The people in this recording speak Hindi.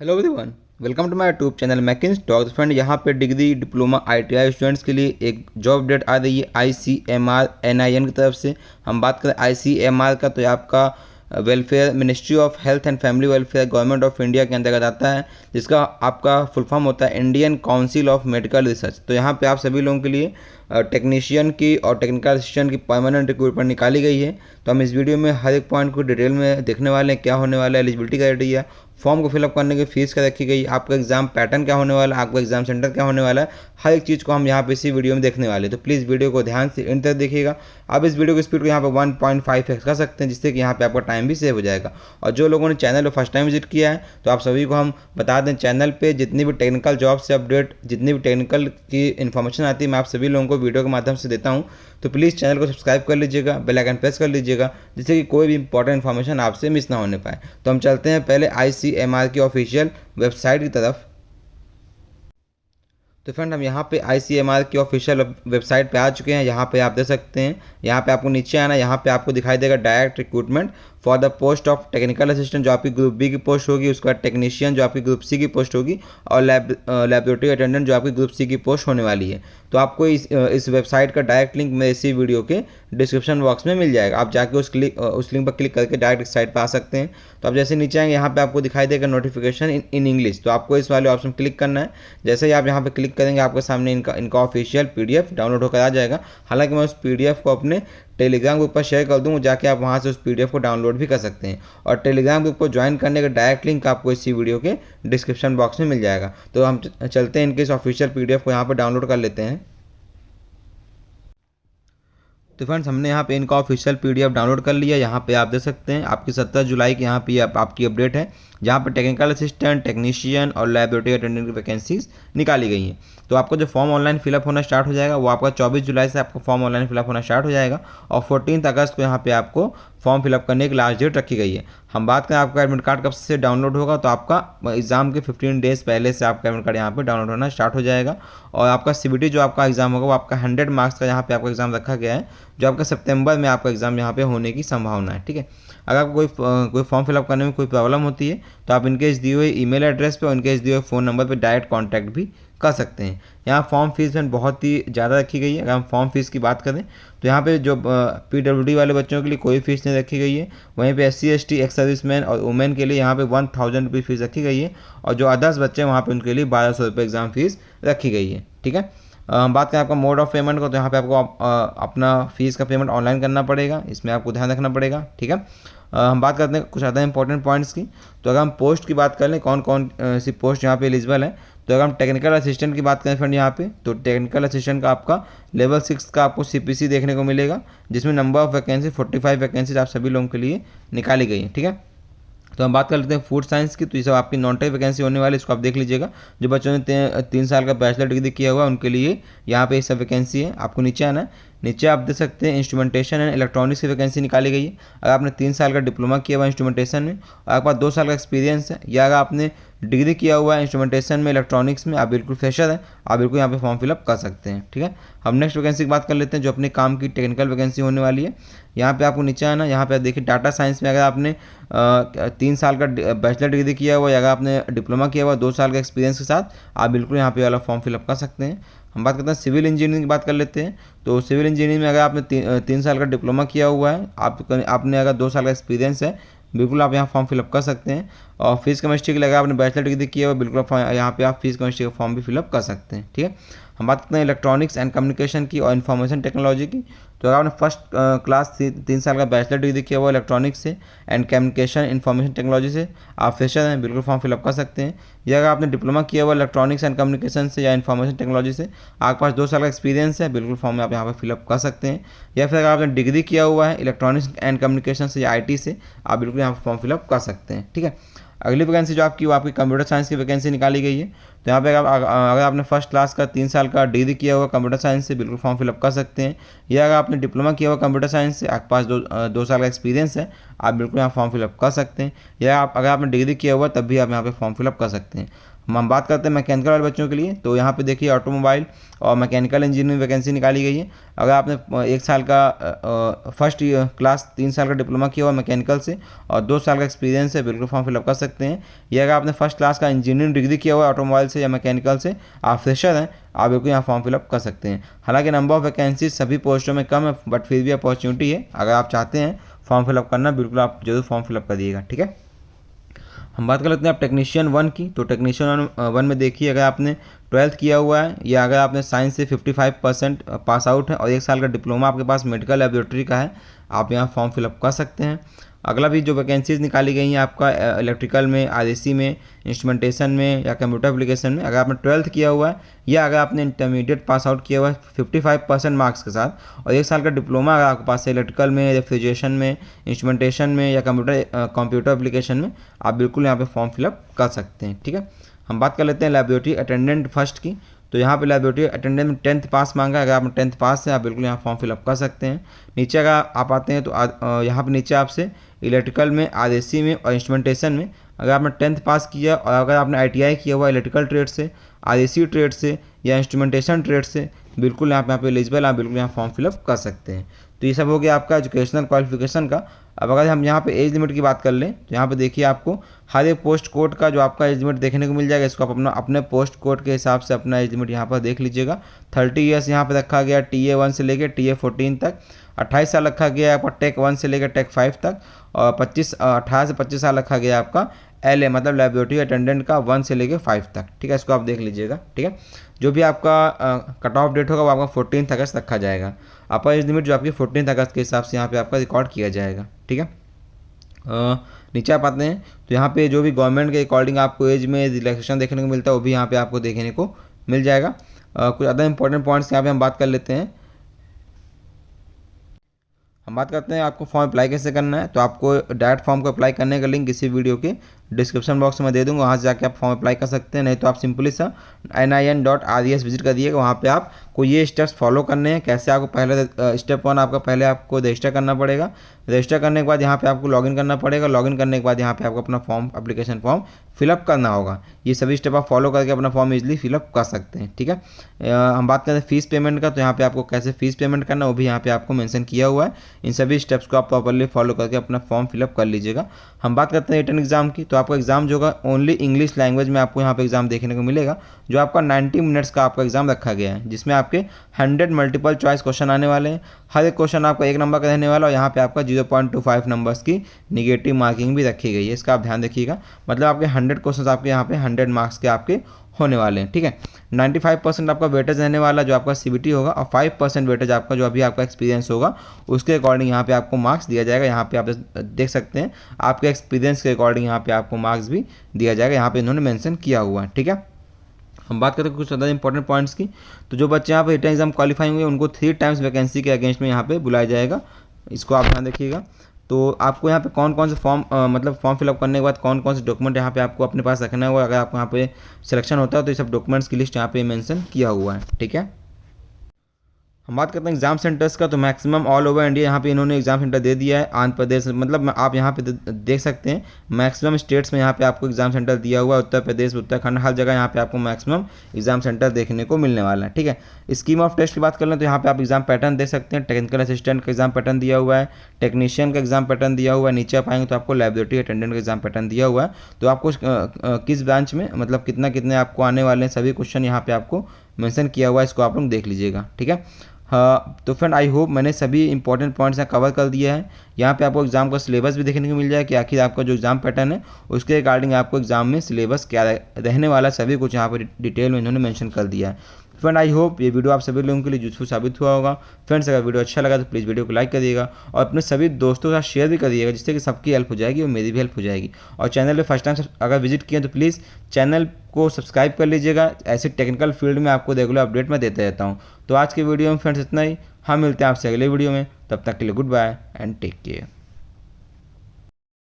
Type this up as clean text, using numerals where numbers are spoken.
Hello everyone, welcome to my YouTube channel Mackins talks. Friend, यहाँ पे डिग्री डिप्लोमा आईटीआई स्टूडेंट्स के लिए एक जॉब अपडेट आ रही है आईसीएमआर एनआईएन की तरफ से। हम बात करें आईसीएमआर का, तो ये आपका welfare ministry of health and family welfare government of India के अंतर्गत आता है, जिसका आपका फुल फॉर्म होता है Indian council of medical research. तो यहाँ पे आप सभी लोगों के लिए टेक्नीशियन की और टेक्निकल असिस्टेंट की परमानेंट रिक्रूटमेंट निकाली गई है। तो हम इस वीडियो में हर एक पॉइंट को डिटेल में देखने वाले हैं, क्या होने वाला है, एलिजिबिलिटी क्राइटेरिया, फॉर्म को फिलअप करने की फीस क्या रखी गई, आपका एग्जाम पैटर्न क्या होने वाला है, आपका एग्जाम सेंटर क्या होने वाला है, हर एक चीज़ को हम यहाँ पे इसी वीडियो में देखने वाले हैं। तो प्लीज़ वीडियो को ध्यान से इन तक देखिएगा। आप इस वीडियो की स्पीड को यहाँ पे 1.5x कर सकते हैं, जिससे कि यहाँ पे आपका टाइम भी सेव हो जाएगा। और जो लोगों ने चैनल को फर्स्ट टाइम विजिट किया है, तो आप सभी को हम बता दें, चैनल पे जितनी भी टेक्निकल जॉब से अपडेट, जितनी भी टेक्निकल की इन्फॉर्मेशन आती है, मैं आप सभी लोगों को वीडियो के माध्यम से देता हूँ। तो प्लीज़ चैनल को सब्सक्राइब कर लीजिएगा, बेल आइकन प्रेस कर लीजिएगा, जिससे कि कोई भी इंपॉर्टेंट इन्फॉर्मेशन आपसे मिस ना होने पाए। तो हम चलते हैं पहले आईसीएमआर की ऑफिशियल वेबसाइट की तरफ। तो फ्रेंड, हम यहाँ पे आईसीएमआर की ऑफिशियल वेबसाइट पे आ चुके हैं। यहाँ पे आप देख सकते हैं, यहाँ पे आपको नीचे आना, यहाँ पे आपको दिखाई देगा direct recruitment for the post of technical assistant, जो आपकी ग्रुप बी की पोस्ट होगी, उसके बाद टेक्नीशियन जो आपकी ग्रुप सी की पोस्ट होगी, और लैबोरेटरी अटेंडेंट जो आपकी ग्रुप सी की पोस्ट होने वाली है। तो आपको इस वेबसाइट का डायरेक्ट लिंक मेरे इसी वीडियो के डिस्क्रिप्शन बॉक्स में मिल जाएगा। आप जाके उस लिंक पर क्लिक करके डायरेक्ट इस साइट पर आ सकते हैं। तो आप जैसे नीचे आएंगे, यहाँ पे आपको दिखाई देगा नोटिफिकेशन इन इंग्लिश, तो आपको इस वाले ऑप्शन क्लिक करना है। जैसे ही आप यहाँ पे क्लिक करेंगे, आपके सामने इनका ऑफिशियल पीडीएफ डाउनलोड होकर आ जाएगा। हालांकि मैं उस पीडीएफ को अपने टेलीग्राम ग्रुप पर शेयर कर दूँ, जाके आप वहाँ से उस पीडीएफ को डाउनलोड भी कर सकते हैं। और टेलीग्राम ग्रुप को ज्वाइन करने का डायरेक्ट लिंक आपको इसी वीडियो के डिस्क्रिप्शन बॉक्स में मिल जाएगा। तो हम चलते हैं, इनके इस ऑफिशियल पीडीएफ को यहाँ पर डाउनलोड कर लेते हैं। तो फ्रेंड्स, हमने यहाँ पे इनका ऑफिशियल पीडीएफ डाउनलोड कर लिया। यहाँ पे आप देख सकते हैं, आपकी 17 जुलाई की यहाँ पे आपकी अपडेट है, जहाँ पे टेक्निकल असिस्टेंट, टेक्नीशियन और लैबोरेटरी अटेंडेंट की वैकेंसीज निकाली गई हैं। तो आपका जो फॉर्म ऑनलाइन फिलअप होना स्टार्ट हो जाएगा, वो आपका 24 जुलाई से आपका फॉर्म ऑनलाइन फिलअप होना स्टार्ट हो जाएगा। और 14 अगस्त को यहाँ पे आपको फॉर्म फिलअप करने की लास्ट डेट रखी गई है। हम बात करें आपका एडमिट कार्ड कब से डाउनलोड होगा, तो आपका एग्जाम के 15 डेज़ पहले से आपका एडमिट कार्ड यहाँ पे डाउनलोड होना स्टार्ट हो जाएगा। और आपका सीबीटी जो आपका एग्जाम होगा, वो आपका 100 मार्क्स का यहाँ पे आपका एग्जाम रखा गया है, जो आपका सितंबर में आपका एग्जाम यहाँ पे होने की संभावना है। ठीक है, अगर आपको कोई फॉर्म फिलअप करने में कोई प्रॉब्लम होती है, तो आप इनके इस दिए हुए ईमेल एड्रेस पे और इनके इस दिए हुए फ़ोन नंबर पे डायरेक्ट कांटेक्ट भी कर सकते हैं। यहाँ फॉर्म फीस बहुत ही ज़्यादा रखी गई है। अगर हम फॉर्म फीस की बात करें, तो यहाँ पे जो पीडब्ल्यूडी वाले बच्चों के लिए कोई फीस नहीं रखी गई है। वहीं पे एससी एसटी, एक्स सर्विसमैन और वुमेन के लिए यहाँ पे 1000 रुपये फीस रखी गई है। और जो अदर्स बच्चे हैं, वहाँ पे उनके लिए 1200 रुपये एग्जाम फीस रखी गई है। ठीक है, हम बात करें आपका मोड ऑफ पेमेंट को, तो यहाँ पे आपको अपना फीस का पेमेंट ऑनलाइन करना पड़ेगा, इसमें आपको ध्यान रखना पड़ेगा। ठीक है, हम बात करते हैं कुछ अदर इंपॉर्टेंट पॉइंट्स की। तो अगर हम पोस्ट की बात कर लें, कौन कौन सी पोस्ट यहाँ पे एलिजिबल है, तो अगर हम टेक्निकल असिस्टेंट की बात करें फ्रेंड, यहाँ पे तो टेक्निकल असिस्टेंट का आपका लेवल 6 का आपको सीपीसी देखने को मिलेगा, जिसमें नंबर ऑफ वैकेंसी 45 वैकेंसीज आप सभी लोगों के लिए निकाली गई है। ठीक है, तो हम बात कर लेते हैं फूड साइंस की। तो ये सब आपकी नॉन टेक वैकेंसी होने वाली है, इसको आप देख लीजिएगा। जो बच्चों ने 3 साल का बैचलर डिग्री किया हुआ है, उनके लिए यहाँ पे ये सब वैकेंसी है। आपको नीचे आना है, नीचे आप देख सकते हैं इंस्ट्रूमेंटेशन एंड इलेक्ट्रॉनिक्स की वैकेंसी निकाली गई है। अगर आपने 3 साल का डिप्लोमा किया हुआ है इंस्ट्रूमेंटेशन में, और आपके पास 2 साल का एक्सपीरियंस है, या अगर आपने डिग्री किया हुआ है इंस्ट्रूमेंटेशन में, इलेक्ट्रॉनिक्स में, आप बिल्कुल फ्रेशर हैं, आप बिल्कुल यहाँ पे फॉर्म फिलअप कर सकते हैं। ठीक है, हम नेक्स्ट वैकेंसी की बात कर लेते हैं, जो अपने काम की टेक्निकल वैकेंसी होने वाली है। यहाँ पे आपको नीचे आना, यहाँ पे देखिए डाटा साइंस में अगर आपने 3 साल का बैचलर डिग्री किया हुआ है, या अगर आपने डिप्लोमा किया हुआ 2 साल का एक्सपीरियंस के साथ, आप बिल्कुल यहाँ पे वाला फॉर्म फिलअप कर सकते हैं। हम बात करते हैं सिविल इंजीनियरिंग की बात कर लेते हैं। तो सिविल इंजीनियरिंग में अगर आपने 3 साल का डिप्लोमा किया हुआ है, आपने अगर 2 साल का एक्सपीरियंस है, बिल्कुल आप यहाँ फॉर्म फिलअप कर सकते हैं। और फीस केमिस्ट्री के लिए अगर आपने बैचलर डिग्री किया हुआ, बिल्कुल यहाँ पे आप फीस केमिस्ट्री का फॉर्म भी फिलअप कर सकते हैं। ठीक है, हम बात करते हैं इलेक्ट्रॉनिक्स एंड कम्युनिकेशन की और इन्फॉर्मेशन टेक्नोलॉजी की। तो अगर आपने फर्स्ट क्लास 3 साल का बैचलर डिग्री किया हुआ इलेक्ट्रॉनिक्स से एंड कम्युनिकेशन इन्फॉर्मेशन टेक्नोलॉजी से, आप फ्रेशर हैं, बिल्कुल फॉर्म फिलअप कर सकते हैं। या अगर आपने डिप्लोमा किया हुआ इलेक्ट्रॉनिक्स एंड कम्युनिकेशन से या इन्फॉर्मेशन टेक्नोलॉजी से, आपके पास 2 साल का एक्सपीरियंस है, बिल्कुल फॉर्म आप यहाँ पर फिलअप कर सकते हैं। या फिर अगर आपने डिग्री किया हुआ है इलेक्ट्रॉनिक्स एंड कम्युनिकेशन से या IT से, आप बिल्कुल यहाँ पर फॉर्म फिलअप कर सकते हैं। ठीक है, अगली वैकेंसी जो आपकी, वो आपकी कंप्यूटर साइंस की वैकेंसी निकाली गई है। तो यहाँ पे अगर आपने फर्स्ट क्लास का 3 साल का डिग्री किया हुआ कंप्यूटर साइंस से, बिल्कुल फॉर्म फिलअप कर सकते हैं। या अगर आपने डिप्लोमा किया हुआ कंप्यूटर साइंस से, आपके पास 2 साल का एक्सपीरियंस है, आप बिल्कुल यहाँ फॉर्म फिलअप कर सकते हैं। या अगर आपने डिग्री किया हुआ तब भी आप यहाँ पे फॉर्म फिलअप कर सकते हैं। हम बात करते हैं मैकेनिकल वाले बच्चों के लिए, तो यहाँ पे देखिए ऑटोमोबाइल और मैकेनिकल इंजीनियरिंग वैकेंसी निकाली गई है। अगर आपने 1 साल का फर्स्ट क्लास 3 साल का डिप्लोमा किया हुआ मैकेनिकल से और 2 साल का एक्सपीरियंस है, बिल्कुल फॉर्म फिलअप कर सकते हैं। या अगर आपने फर्स्ट क्लास का इंजीनियरिंग डिग्री किया हुआ ऑटोमोबाइल से या मैकेनिकल से, आप फ्रेशर हैं, आप बिल्कुल यहाँ फॉर्म फिलअप कर सकते हैं। हालांकि नंबर ऑफ वैकेंसीज सभी पोस्टों में कम है, बट फिर भी अपॉर्चुनिटी है। अगर आप चाहते हैं फॉर्म फिलअप करना, बिल्कुल आप जरूर फॉर्म फिलअप करिएगा, ठीक है। हम बात कर लेते हैं आप टेक्नीशियन 1 की। तो टेक्नीशियन 1 में देखिए, अगर आपने 12th किया हुआ है या अगर आपने साइंस से 55% पास आउट है और 1 साल का डिप्लोमा आपके पास मेडिकल लैबोरेटरी का है, आप यहाँ फॉर्म फिलअप कर सकते हैं। अगला भी जो वैकेंसीज निकाली गई हैं आपका इलेक्ट्रिकल में, आरएसी में, इंस्ट्रूमेंटेशन में या कंप्यूटर एप्लीकेशन में, अगर आपने 12th किया हुआ है या अगर आपने इंटरमीडिएट पास आउट किया हुआ है 55% मार्क्स के साथ और 1 साल का डिप्लोमा अगर आपके पास है इलेक्ट्रिकल में, रेफ्रिजरेशन में, इंस्ट्रूमेंटेशन में या कंप्यूटर एप्लीकेशन में, आप बिल्कुल यहाँ पे फॉर्म फिलअप कर सकते हैं, ठीक है। हम बात कर लेते हैं लैबोरेटरी अटेंडेंट फर्स्ट की। तो यहाँ पे लैबोरेटरी अटेंडेंट में 10th पास मांगा है। अगर आप 10th पास है, आप बिल्कुल यहाँ फॉर्म फिलअप कर सकते हैं। नीचे अगर आप आते हैं तो यहाँ पे नीचे आपसे इलेक्ट्रिकल में, आरएसी में और इंस्ट्रूमेंटेशन में अगर आपने 10th पास किया और अगर आपने आईटीआई किया हुआ इलेक्ट्रिकल ट्रेड से, आरएसी ट्रेड से या इंस्ट्रूमेंटेशन ट्रेड से, बिल्कुल यहाँ पे एलिजिबल, आप बिल्कुल यहाँ फॉर्म फिलअप कर सकते हैं। तो ये सब हो गया आपका एजुकेशनल क्वालिफिकेशन का। अब अगर हम यहाँ पे एज लिमिट की बात कर लें तो यहाँ पे देखिए आपको हर एक पोस्ट कोड का जो आपका एज लिमिट देखने को मिल जाएगा। इसको आप अपने पोस्ट कोड के हिसाब से अपना एज लिमिट यहाँ पर देख लीजिएगा। 30 ईयर्स यहाँ पे रखा गया TA1 से लेकर TA14 तक। 28 साल रखा गया आपका टेक 1 से लेकर टेक 5 तक। और 18 से 25 साल रखा गया आपका LA मतलब लैबोरेटरी अटेंडेंट का 1 से लेकर 5 तक, ठीक है। इसको आप देख लीजिएगा, ठीक है। जो भी आपका कट ऑफ डेट होगा वो आपका 14 अगस्त रखा जाएगा। अपर एज लिमिट जो आपकी 14 अगस्त के हिसाब से यहाँ पे आपका रिकॉर्ड किया जाएगा, ठीक है। नीचे आप आते हैं तो यहाँ पे जो भी गवर्नमेंट के अकॉर्डिंग आपको एज में रिलैक्सेशन देखने को मिलता है वो भी यहाँ पे आपको देखने को मिल जाएगा। कुछ अदर इंपॉर्टेंट पॉइंट्स यहाँ पे हम बात कर लेते हैं। हम बात करते हैं आपको फॉर्म अप्लाई कैसे करना है। तो आपको डायरेक्ट फॉर्म को अप्लाई करने का लिंक इसी वीडियो के डिस्क्रिप्शन बॉक्स में दे दूंगा, वहाँ से जाके आप फॉर्म अप्लाई कर सकते हैं। नहीं तो आप सिंपली सा NIN.RES विजिट करिएगा। वहाँ पे आपको ये स्टेप्स फॉलो करने हैं। कैसे आपको पहले स्टेप 1 आपका पहले आपको रजिस्टर करना पड़ेगा। रजिस्टर करने के बाद यहाँ पे आपको लॉगिन करना पड़ेगा। लॉगिन करने के बाद यहाँ पे आपको अपना फॉर्म एप्लीकेशन फॉर्म फिलअप करना होगा। ये सभी स्टेप आप फॉलो करके अपना फॉर्म इजीली फिलअप कर सकते हैं, ठीक है। हम बात करते हैं फीस पेमेंट का। तो यहाँ पे आपको कैसे फीस पेमेंट करना वो भी यहाँ पे आपको मेंशन किया हुआ है। इन सभी स्टेप्स को आप प्रॉपर्ली फॉलो करके अपना फॉर्म फिलअप कर लीजिएगा। हम बात करते हैं रिटन एग्जाम की। तो आपका एग्जाम जो होगा ओनली इंग्लिश लैंग्वेज में आपको यहाँ पे एग्जाम देखने को मिलेगा। जो आपका 90 मिनट्स का आपका एग्जाम रखा गया है, जिसमें आपके 100 मल्टीपल चॉइस क्वेश्चन आने वाले हैं। हर एक क्वेश्चन आपका 1 नंबर का रहने वाला और यहाँ पे आपका 0.25 नंबर्स की निगेटिव मार्किंग भी रखी गई है। इसका आप ध्यान रखिएगा। मतलब आपके 100 क्वेश्चन आपके यहाँ पे 100 मार्क्स के आपके होने वाले हैं, ठीक है। 95% आपका वेटेज रहने वाला जो आपका CBT होगा और 5% वेटेज आपका जो अभी आपका एक्सपीरियंस होगा उसके अकॉर्डिंग यहाँ पे आपको मार्क्स दिया जाएगा। यहाँ पे आप देख सकते हैं आपके एक्सपीरियंस के अकॉर्डिंग यहाँ पे आपको मार्क्स भी दिया जाएगा। यहाँ पे इन्होंने मेंशन किया हुआ है, ठीक है। हम बात करते हैं कुछ अदर इंपॉर्टेंट पॉइंट्स की। तो जो बच्चे यहाँ पे रिटन एग्जाम क्वालिफाई होंगे उनको 3 टाइम्स वैकेंसी के अगेंस्ट में यहाँ पे बुलाया जाएगा। इसको आप ध्यान रखिएगा। तो आपको यहाँ पे कौन कौन से फॉर्म मतलब फॉर्म फिलअप करने के बाद कौन कौन से डॉक्यूमेंट यहाँ पे आपको अपने पास रखना होगा। अगर आपको यहाँ पे सिलेक्शन होता है तो ये सब डॉक्यूमेंट्स की लिस्ट यहाँ पे मेंशन किया हुआ है, ठीक है। हम बात करते हैं एग्जाम सेंटर्स का। तो मैक्सिमम ऑल ओवर इंडिया यहाँ पे इन्होंने एग्जाम सेंटर दे दिया है। आंध्र प्रदेश मतलब आप यहाँ पे देख सकते हैं मैक्सिमम स्टेट्स में यहाँ पे आपको एग्जाम सेंटर दिया हुआ है। उत्तर प्रदेश, उत्तराखंड, हर जगह यहाँ पे आपको मैक्सिमम एग्जाम सेंटर देखने को मिलने वाला है, ठीक है। स्कीम ऑफ टेस्ट की बात कर लें तो यहाँ पे आप एग्जाम पैटर्न देख सकते हैं। टेक्निकल असिस्टेंट का एग्जाम पैटर्न दिया हुआ है, टेक्नीशियन का एग्जाम पैटर्न दिया हुआ है। नीचे आप आएंगे तो आपको लैबोरेटरी अटेंडेंट का एग्जाम पैटर्न दिया हुआ है। तो आपको किस ब्रांच में मतलब कितने आपको आने वाले हैं सभी क्वेश्चन यहाँ पे आपको मेंशन किया हुआ है। इसको आप लोग देख लीजिएगा, ठीक है। हाँ तो फ्रेंड आई होप मैंने सभी इंपॉर्टेंट पॉइंट्स यहाँ कवर कर दिया है। यहाँ पे आपको एग्जाम का सिलेबस भी देखने को मिल जाए कि आखिर आपका जो एग्जाम पैटर्न है उसके रिगार्डिंग आपको एग्जाम में सिलेबस क्या रहने वाला सभी कुछ यहाँ पर डिटेल में इन्होंने मेंशन कर दिया है। फ्रेंड आई होप ये वीडियो आप सभी लोगों के लिए यूजफुल साबित हुआ होगा। फ्रेंड्स अगर वीडियो अच्छा लगा तो प्लीज़ वीडियो को लाइक करिएगा और अपने सभी दोस्तों के साथ शेयर भी करिएगा, जिससे कि सबकी हेल्प हो जाएगी और मेरी भी हेल्प हो जाएगी। और चैनल पे फर्स्ट टाइम अगर विजिट किए तो प्लीज़ चैनल को सब्सक्राइब कर लीजिएगा। ऐसे टेक्निकल फील्ड में आपको रेगुलर अपडेट मैं देता रहता हूँ। तो आज की वीडियो में फ्रेंड्स इतना ही। हम मिलते हैं आपसे अगले वीडियो में, तब तक के लिए goodbye and take care.